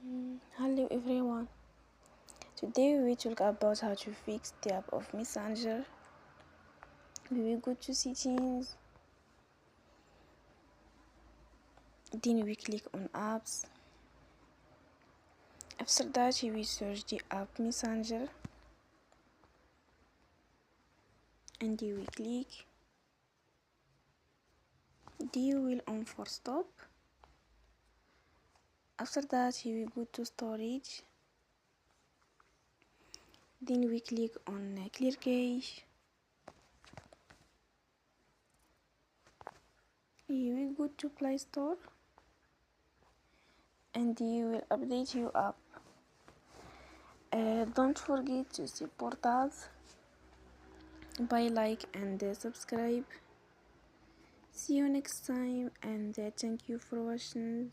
Hello everyone. Today we talk about how to fix the app of Messenger. We will go to settings, then we click on apps. After that we search the app Messenger and we click. We will on for stop. After that we go to storage, then we click on clear cache. You will go to Play Store and you will update your app. Don't forget to support us by like and subscribe. See you next time and thank you for watching.